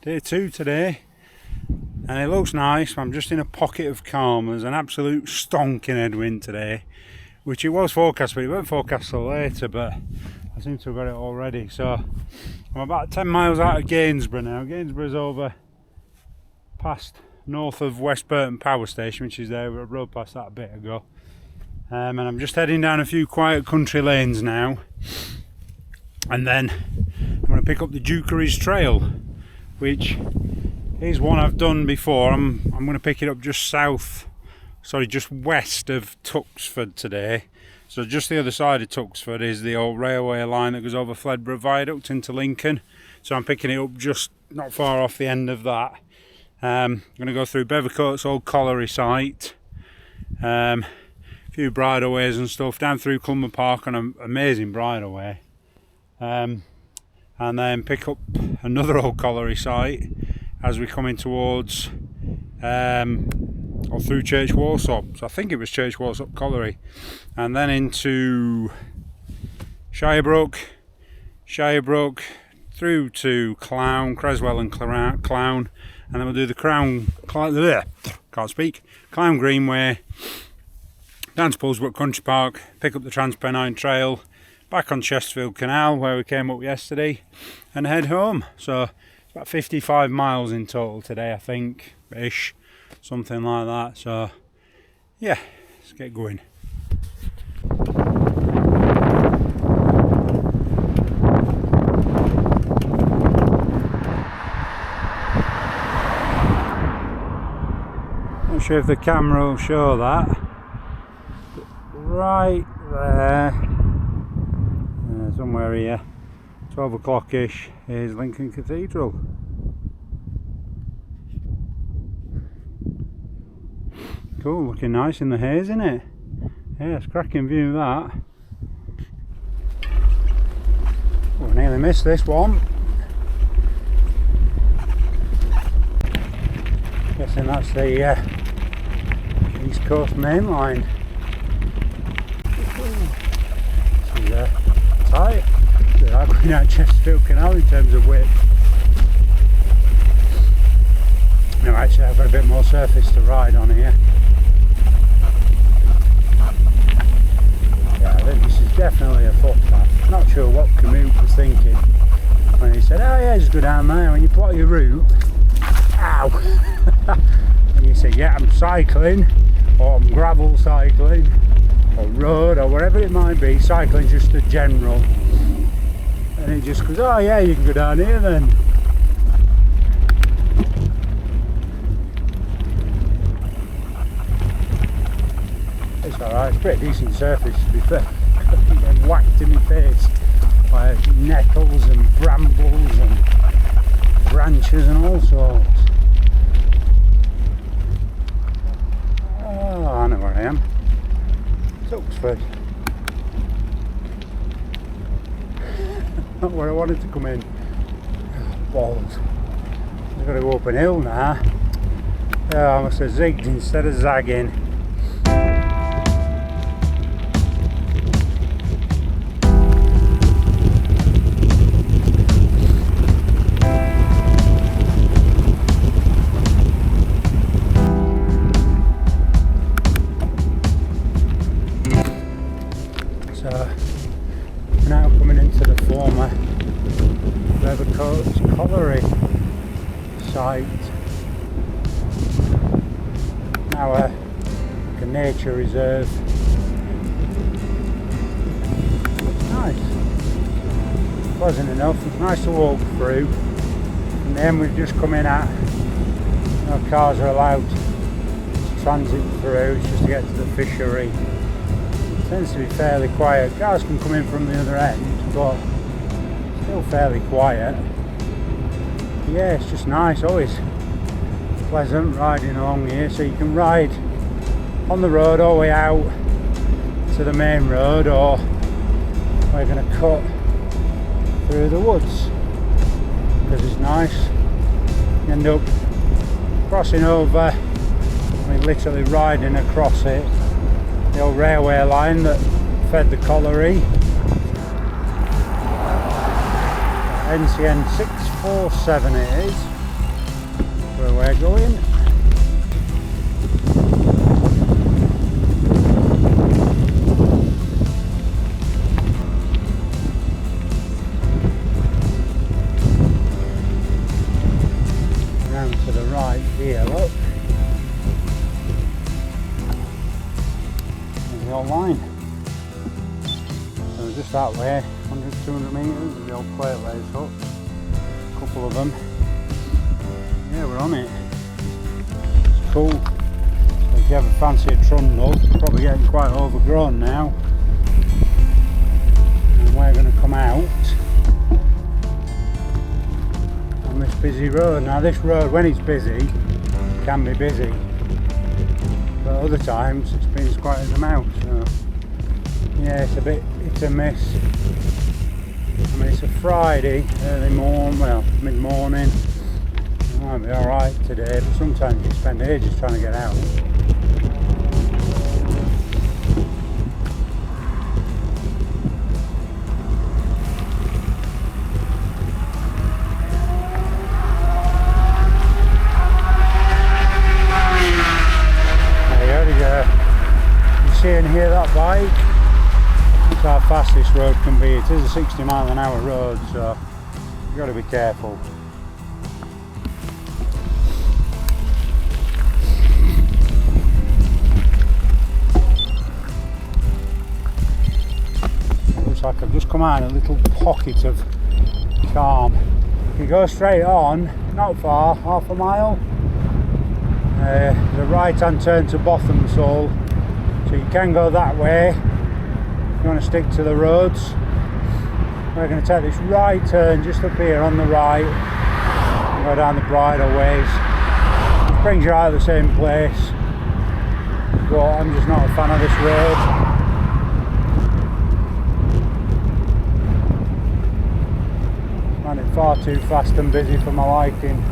Day 2 today, and it looks nice. I'm just in a pocket of calm. There's an absolute stonking headwind today, which it was forecast, but it weren't forecast till later, but I seem to have got it already. So I'm about 10 miles out of Gainsborough now. Gainsborough's over past north of West Burton Power Station, which is there. We rode past that a bit ago. And I'm just heading down a few quiet country lanes now, and then I'm going to pick up the Dukeries Trail, which is one I've done before. I'm going to pick it up just west of Tuxford today. So just the other side of Tuxford is the old railway line that goes over Fledborough Viaduct into Lincoln. So I'm picking it up just not far off the end of that. I'm going to go through Bevercoat's old colliery site, a few bridleways and stuff, down through Clowne Park on an amazing bridleway, and then pick up another old colliery site as we're coming towards or through Church Warsop. So I think it was Church Warsop Colliery, and then into Shirebrook through to Clowne, Creswell and Clowne, and then we'll do the Clowne Greenway, down to Poolsbrook Country Park, pick up the Pennine Trail, back on Chesterfield Canal where we came up yesterday, and head home. So it's about 55 miles in total today, I think, ish, something like that. So yeah, let's get going. Not sure if the camera will show that, but right there, somewhere here, 12 o'clock ish, is Lincoln Cathedral. Cool, looking nice in the haze, isn't it? Yeah, it's a cracking view, that. Oh, I nearly missed this one. Guessing that's the East Coast main line. See, tight. They're going out Chesterfield Canal in terms of width. No, actually I've got a bit more surface to ride on here. Yeah, I think this is definitely a footpath. Not sure what Commute was thinking when he said, oh yeah, just go down there. When you plot your route, ow! And you say, yeah, I'm cycling, or I'm gravel cycling, or road, or whatever it might be. Cycling's just a general. And it just goes, oh yeah, you can go down here then. It's alright, it's pretty decent surface to be fair. I'm getting whacked in my face by nettles and brambles and branches and all sorts. Oh, I know where I am. It's Oxford. Not where I wanted to come in. Balls. I've got to go up an hill now. Oh, I must have zigged instead of zagging. So now coming into the former Bevercoat's colliery site. Now like a nature reserve. Nice, pleasant enough, nice to walk through. And then we've just come in at, no cars are allowed to transit through, it's just to get to the fishery. It tends to be fairly quiet. Cars can come in from the other end, but still fairly quiet. Yeah, it's just nice, always pleasant riding along here. So you can ride on the road all the way out to the main road, or we're going to cut through the woods because it's nice. You end up crossing over, I mean literally riding across it, the old railway line that fed the colliery. NCN 647 it is. where we're going. Round to the right here, look. There's the old line. So just that way, 100, 200 metres, the old plate lays up. A couple of them. Yeah, we're on it. It's cool. So if you ever fancy a trundle, it's probably getting quite overgrown now. And we're going to come out on this busy road. Now this road, when it's busy, can be busy. But other times it's been as quiet as a mouse. So yeah, it's a bit hit and miss. I mean, it's a Friday, early morning, well, mid-morning. It might be alright today, but sometimes you spend ages trying to get out. There you go. You see and hear that bike? That's how fast this road can be. It is a 60 mile an hour road, so you've got to be careful. Looks like I've just come out in a little pocket of calm. If you go straight on, not far, half a mile, the right hand turn to Bothamsall, so you can go that way. You want to stick to the roads. We're going to take this right turn just up here on the right and go down the bridle ways. It brings you out of the same place, but I'm just not a fan of this road. I find it far too fast and busy for my liking.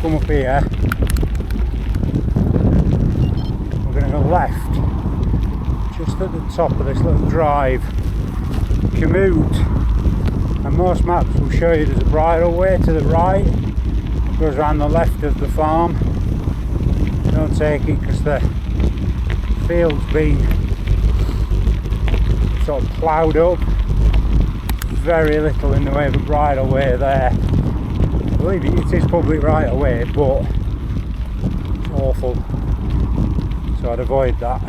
Come up here, we're going to go left. Just at the top of this little drive, commute, and most maps will show you there's a bridle way to the right, it goes around the left of the farm. Don't take it because the field's been sort of ploughed up, very little in the way of a bridle way there. I believe it is public right of way, but it's awful, so I'd avoid that.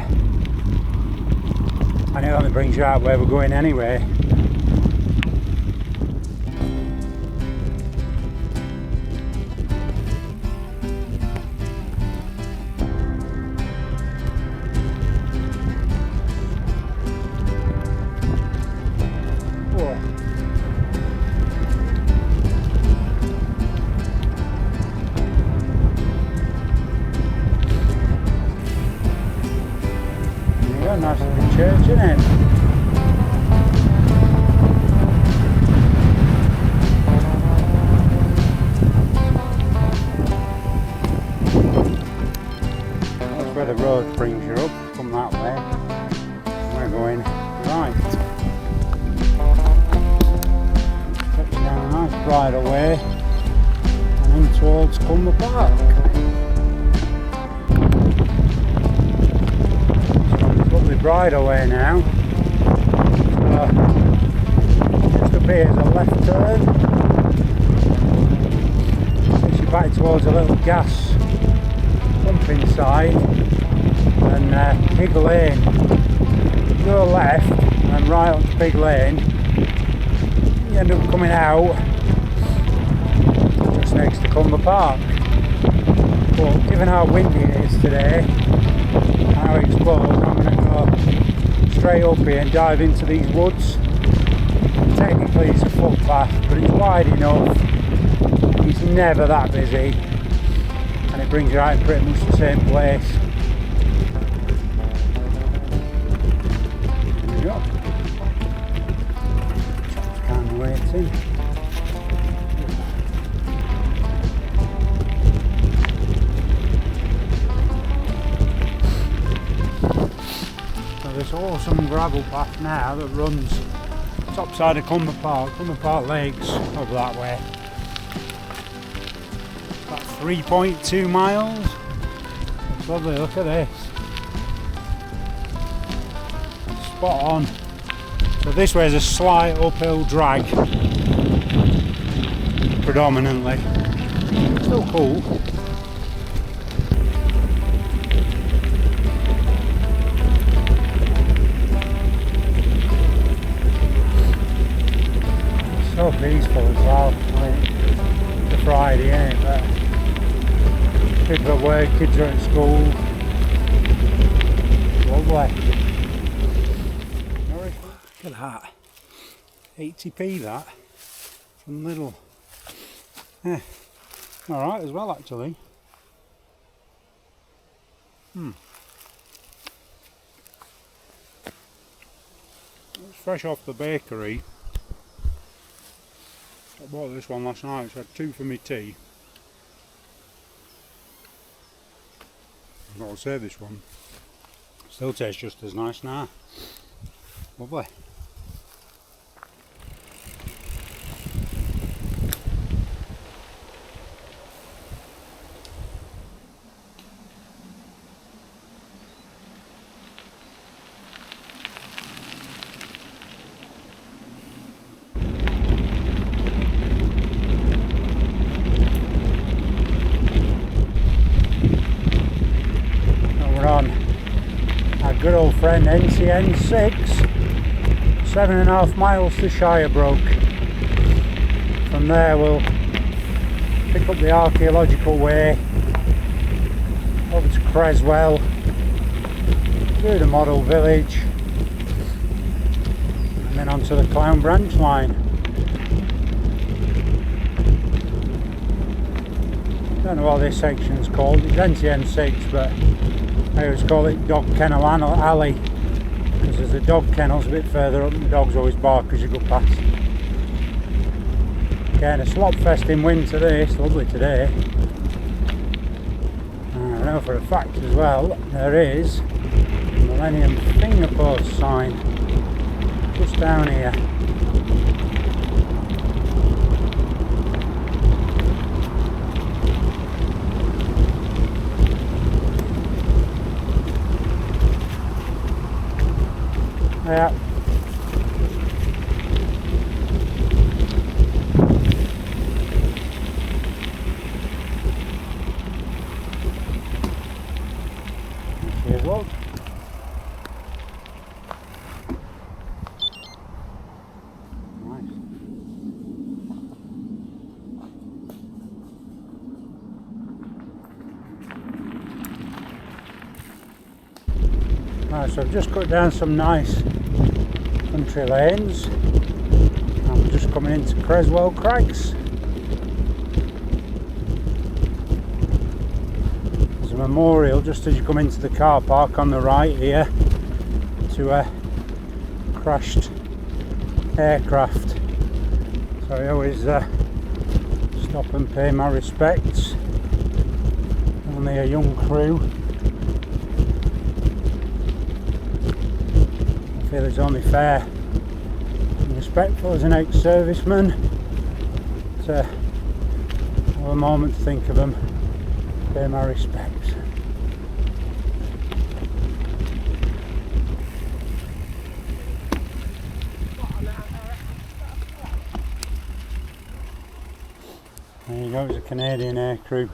And it only brings you out where we're going anyway. Yeah, nice little church, isn't it? Where the road brings you up, come that way. We're going right. Takes you down a nice bridle way and in towards Clowne Park. Lovely bridle way now. Just up here is a left turn. Takes you back towards a little gas pumping site. And Pig Lane, go left and right onto Pig Lane, you end up coming out just next to Clowne Park. But given how windy it is today and how exposed, I'm going to go straight up here and dive into these woods. Technically it's a footpath, but it's wide enough, it's never that busy, and it brings you out in pretty much the same place. Waiting. So this awesome gravel path now that runs top side of Clowne Park. Clowne Park Lakes over that way. About 3.2 miles. It's lovely, look at this. Spot on. So this way is a slight uphill drag, predominantly. Still cool. So peaceful as well. I mean, it's a Friday, isn't it? But kids are at work, kids are at school. Lovely. Look at that. 80p that. From Lidl. Yeah. Alright as well actually. It's fresh off the bakery. I bought this one last night, so I had 2 for my tea. I've got to say this one still tastes just as nice now. Lovely. Good old friend NCN 6, 7.5 miles to Shirebrook. From there we'll pick up the archaeological way over to Creswell, through the model village, and then onto the Clowne branch line. Don't know what this section's called, it's NCN 6, but I always call it Dog Kennel Alley, because there's a dog kennels a bit further up and the dogs always bark as you go past. Again, a slop fest in winter this, lovely today. I know for a fact as well, there is a Millennium Finger Post sign just down here. Yeah. Here's one. Nice. Right, so I've just cut down some nice country lanes. I'm just coming into Creswell Crags. There's a memorial just as you come into the car park on the right here to a crashed aircraft. So I always stop and pay my respects. Only a young crew. I feel it's only fair and respectful as an ex-serviceman to have a moment to think of them, pay my respects. There you go, it's a Canadian aircrew,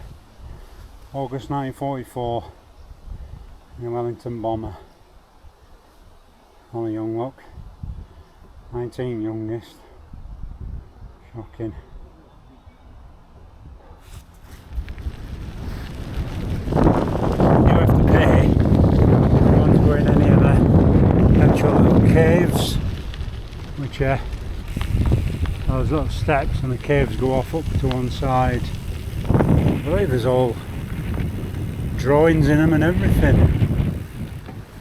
August 1944, in a Wellington bomber. Only young look, 19 youngest, shocking. You have to pay if you want to go in any of the actual little caves, which are those little steps, and the caves go off up to one side. I believe there's all drawings in them and everything.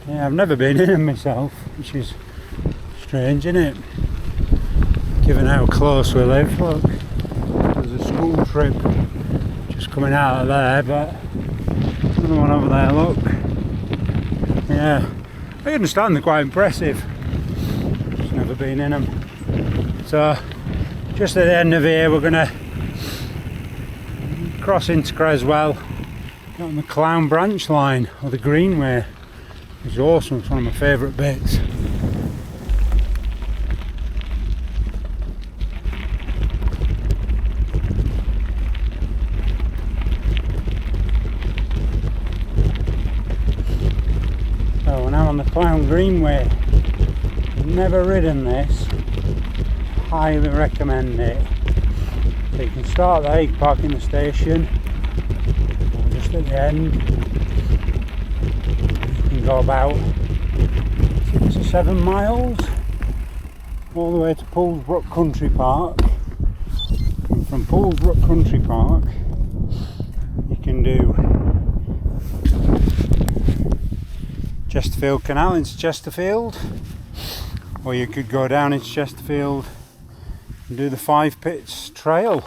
Yeah, I've never been in them myself, which is strange, isn't it? Given how close we live. Look, there's a school trip just coming out of there, but another one over there, look. Yeah, I understand they're quite impressive. Just never been in them. So, just at the end of here, we're going to cross into Creswell, get on the Clowne branch line, or the Greenway, which is awesome. It's one of my favourite bits. So we're now on the Clowne Greenway. Never ridden this, highly recommend it. So you can start there, you can park in the station, or just at the end. You can go about 6 or 7 miles all the way to Poolsbrook Country Park. And from Poolsbrook Country Park you can do Chesterfield Canal into Chesterfield, or you could go down into Chesterfield and do the 5 Pits Trail,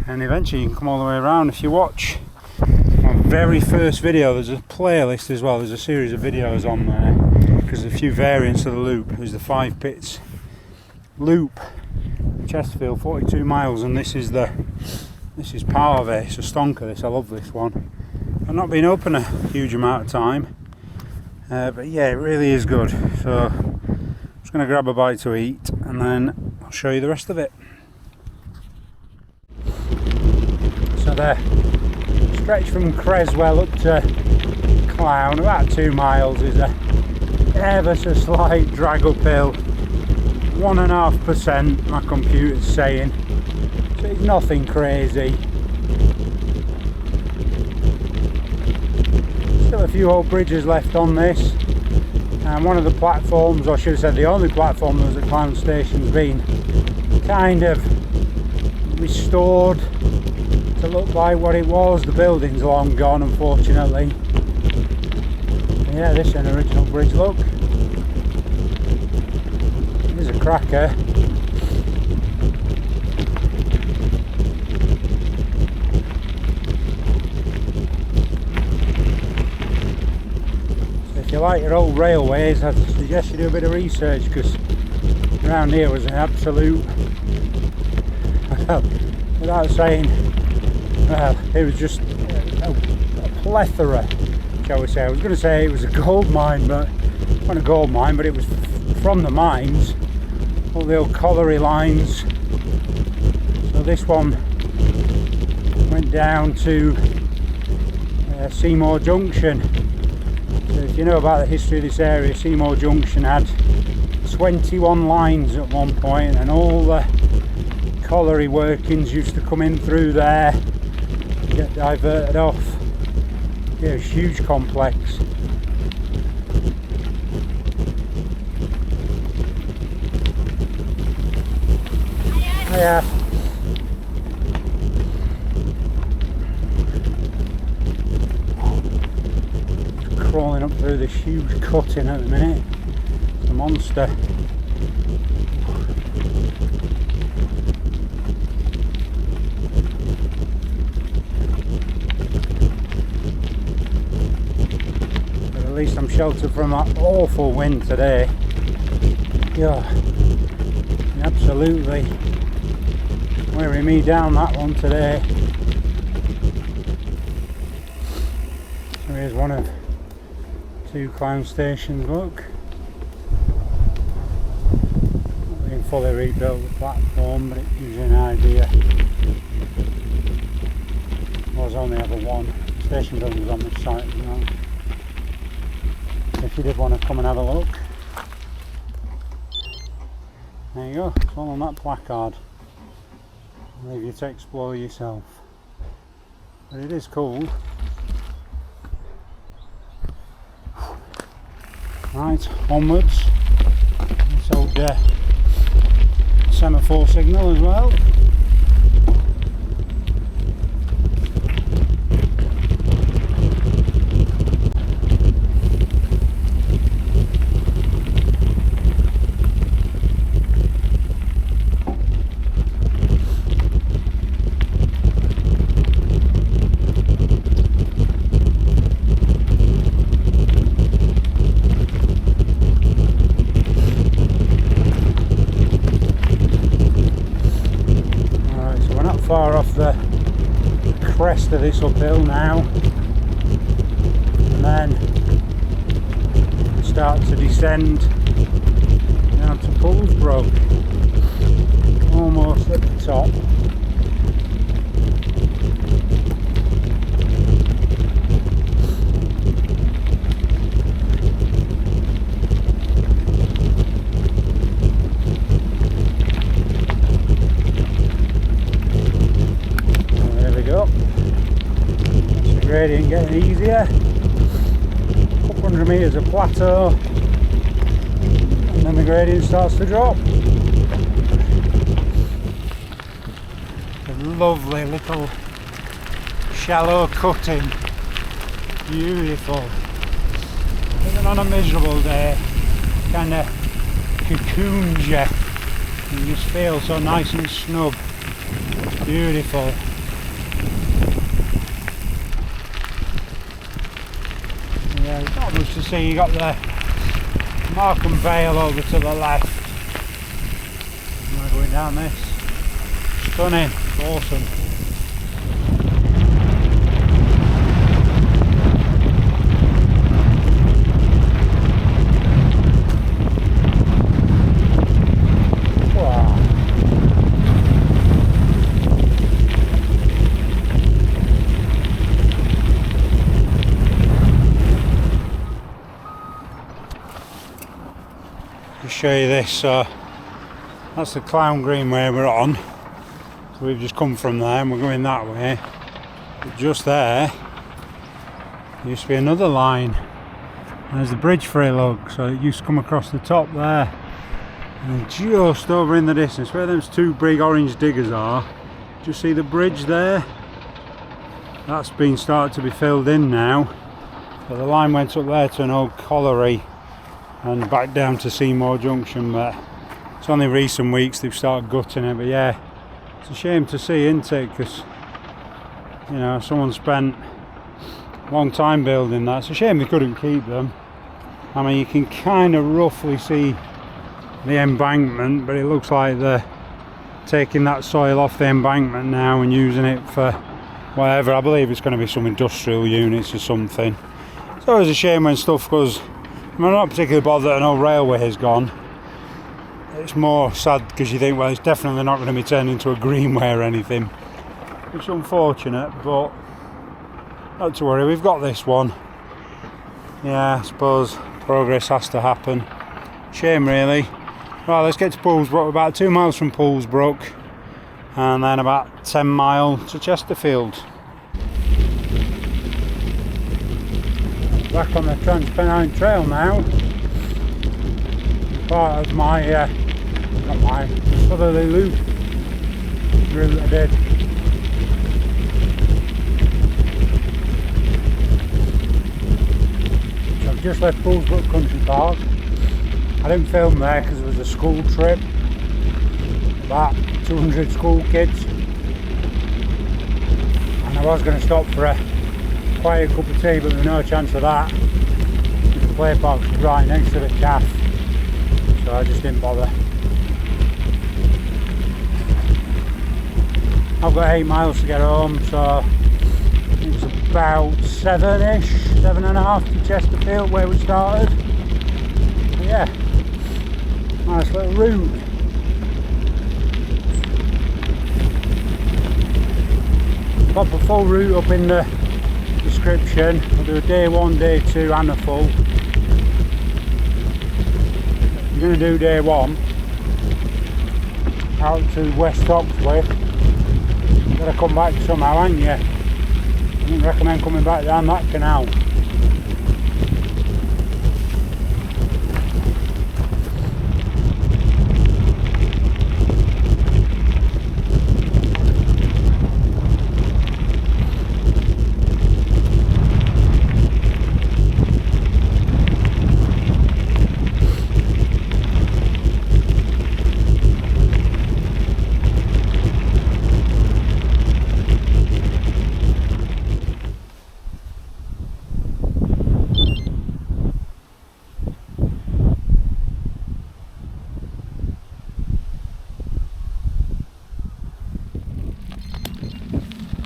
and eventually you can come all the way around. If you watch my very first video, there's a playlist as well, there's a series of videos on there, because there's a few variants of the loop. There's the 5 Pits loop, Chesterfield, 42 miles, and this is part of it. It's a stonker, this. I love this one. I've not been open a huge amount of time, but yeah, it really is good. So I'm just going to grab a bite to eat and then I'll show you the rest of it. So the stretch from Creswell up to Clowne, about 2 miles, is a ever so slight drag uphill, 1.5% my computer's saying, so it's nothing crazy. Still a few old bridges left on this, and one of the platforms, or I should have said the only platform that was at Clowne Station's been kind of restored to look like what it was. The building's long gone, unfortunately. Yeah, this is an original bridge, look. It is a cracker. So if you like your old railways, I'd suggest you do a bit of research, because around here was an absolute, well, without saying, well, it was just a plethora, shall we say. I was going to say it was a gold mine, but not a gold mine, but it was from the mines, all the old colliery lines. So this one went down to Seymour Junction. So if you know about the history of this area, Seymour Junction had 21 lines at one point, and all the colliery workings used to come in through there and get diverted off. Yeah, it was a huge complex. Yeah. Crawling up through this huge cutting at the minute. It's a monster. But at least I'm sheltered from that awful wind today. Yeah, absolutely wearing me down, that one today. So here's one of 2 Clowne stations, look. Not being fully rebuilt, the platform, but it gives you an idea. Was only ever one. Station building was on this site as well. So if you did want to come and have a look, there you go, it's all on that placard. I'll leave you to explore yourself. But it is cool. Right, onwards. This old semaphore signal as well. rest of this uphill now, and then start to descend down to Poolsbrook, almost at the top. Gradient getting easier, a couple hundred metres of plateau, and then the gradient starts to drop. A lovely little shallow cutting, beautiful. Even on a miserable day, kind of cocoons you, and you just feel so nice and snug, beautiful. Yeah, there's not much to see. You got the Markham Vale over to the left. Am I going down this? Stunning, awesome. Show you this, so that's the Clowne Greenway we're on, so we've just come from there and we're going that way, but just there used to be another line, and there's the bridge for it, look, so it used to come across the top there, and just over in the distance where those two big orange diggers are, do you see the bridge there? That's been started to be filled in now, but the line went up there to an old colliery and back down to Seymour Junction, but it's only recent weeks they've started gutting it. But yeah, it's a shame to see, isn't it, because you know, someone spent a long time building that. It's a shame they couldn't keep them. I mean, you can kind of roughly see the embankment, but it looks like they're taking that soil off the embankment now and using it for whatever. I believe it's going to be some industrial units or something. It's always a shame when stuff goes. I'm not particularly bothered that an old railway has gone. It's more sad because you think, well, it's definitely not going to be turned into a greenway or anything. It's unfortunate, but not to worry, we've got this one. Yeah, I suppose progress has to happen. Shame, really. Right, let's get to Poolsbrook. We're about 2 miles from Poolsbrook, and then about 10 miles to Chesterfield. Back on the Pennine Trail now. Part of my, not mine, southerly loop route I did. So I've just left Poolsbrook Country Park. I didn't film there because it was a school trip. About 200 school kids. And I was going to stop for a quiet cup of tea, but there's no chance of that. The play park's right next to the calf, so I just didn't bother. I've got 8 miles to get home, so it's about 7-ish, 7.5 to Chesterfield where we started. But yeah, nice little route. Pop a full route up in the description. We'll do a day 1, day 2 and a full. I'm going to do day 1 out to West Oxley. You've got to come back somehow, haven't you? I wouldn't recommend coming back down that canal.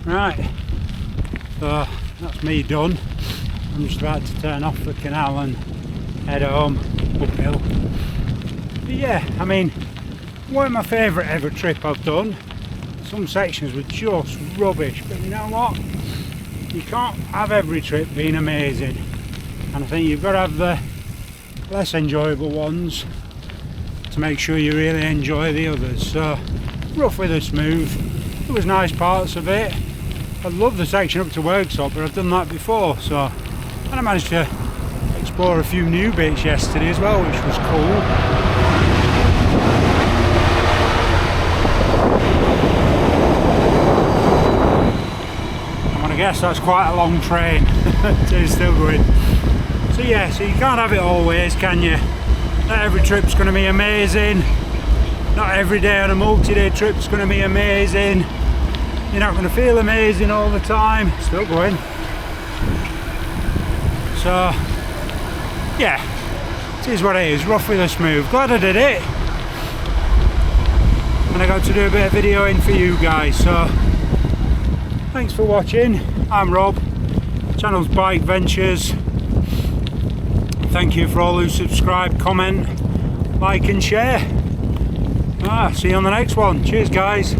Right, So that's me done. I'm just about to turn off the canal and head home uphill. But yeah, I mean, one of my favourite ever trip I've done. Some sections were just rubbish, but you know what? You can't have every trip being amazing. And I think you've got to have the less enjoyable ones to make sure you really enjoy the others. So, roughly the smooth. There was nice parts of it. I love the section up to Worksop, but I've done that before. So, and I managed to explore a few new bits yesterday as well, which was cool. I guess that's quite a long train. It's still going. So yeah, so you can't have it always, can you? Not every trip's going to be amazing. Not every day on a multi-day trip's going to be amazing. You're not going to feel amazing all the time. Still going. So yeah, it is what it is. Roughly the smooth. Glad I did it. And I got to do a bit of videoing for you guys. So thanks for watching. I'm Rob. Channel's Bike Ventures. Thank you for all who subscribe, comment, like and share. See you on the next one. Cheers guys.